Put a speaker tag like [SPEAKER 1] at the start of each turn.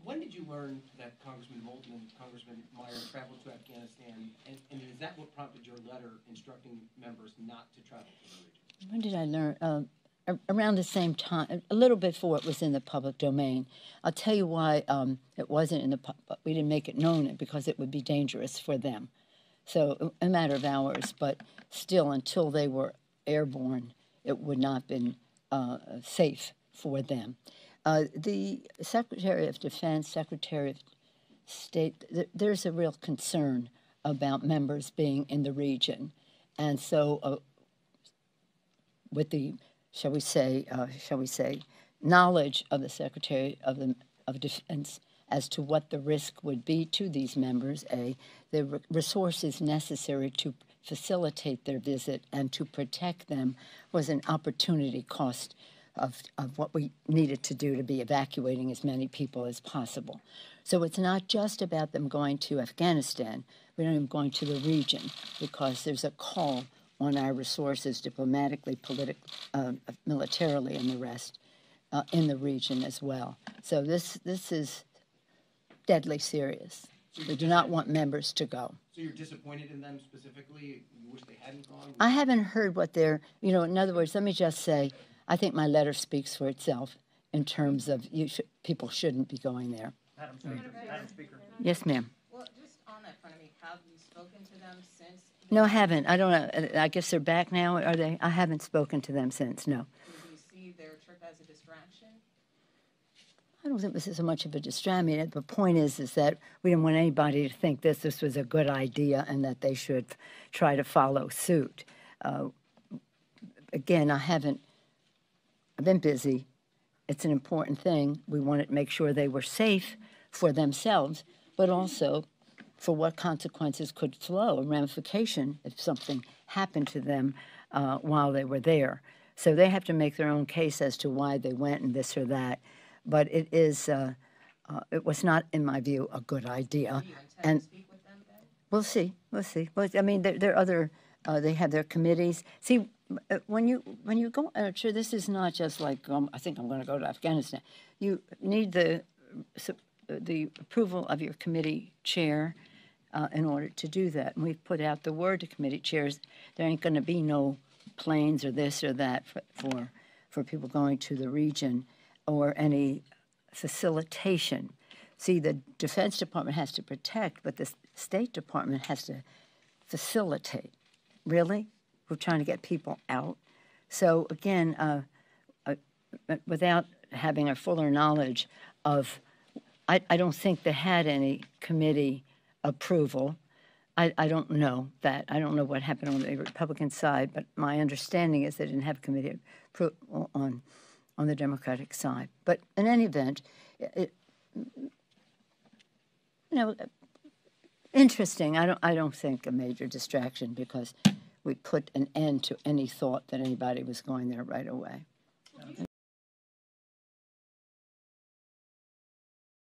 [SPEAKER 1] When did you learn that Congressman Moulton and Congressman Meyer traveled to Afghanistan, and is that what prompted your letter instructing members not to travel to the region?
[SPEAKER 2] When did I learn? Around the same time, a little before it was in the public domain. I'll tell you why it wasn't in the we didn't make it known because it would be dangerous for them. So a matter of hours, but still, until they were airborne, it would not have been safe for them. The Secretary of Defense, Secretary of State, there's a real concern about members being in the region. And so with the, shall we say, knowledge of the Secretary of Defense as to what the risk would be to these members, the resources necessary to facilitate their visit and to protect them was an opportunity cost of what we needed to do to be evacuating as many people as possible. So it's not just about them going to Afghanistan, we're not even going to the region because there's a call on our resources diplomatically, politically, militarily, and the rest in the region as well. So this is deadly serious.
[SPEAKER 1] So
[SPEAKER 2] we do not want members to go.
[SPEAKER 1] So you're disappointed in them specifically? You wish they hadn't gone?
[SPEAKER 2] I haven't heard what they're, in other words, let me just say, I think my letter speaks for itself in terms of people shouldn't be going there.
[SPEAKER 1] Madam Speaker.
[SPEAKER 2] Yes, ma'am.
[SPEAKER 3] Well, just on that front, have you spoken to them since?
[SPEAKER 2] No, I haven't. I don't know. I guess they're back now, are they? I haven't spoken to them since, no.
[SPEAKER 3] Do you see their trip as a distraction?
[SPEAKER 2] I don't think this is so much of a distraction. I mean, the point is that we didn't want anybody to think this was a good idea and that they should try to follow suit. Again, I've been busy. It's an important thing. We wanted to make sure they were safe for themselves, but also for what consequences could flow, a ramification if something happened to them while they were there. So they have to make their own case as to why they went and this or that. But it was not, in my view, a good idea.
[SPEAKER 3] Do you intend to speak with them then?
[SPEAKER 2] We'll see. Well, I mean, there are other. They have their committees. See, when you go, sure, this is not just like I think I'm going to go to Afghanistan. You need the approval of your committee chair in order to do that. And we've put out the word to committee chairs. There ain't going to be no planes or this or that for people going to the region or any facilitation. See, the Defense Department has to protect, but the State Department has to facilitate. Really? We're trying to get people out. So again, without having a fuller knowledge of, I don't think they had any committee approval. I don't know that. I don't know what happened on the Republican side, but my understanding is they didn't have committee approval on the Democratic side. But in any event, interesting. I don't think a major distraction because we put an end to any thought that anybody was going there right away.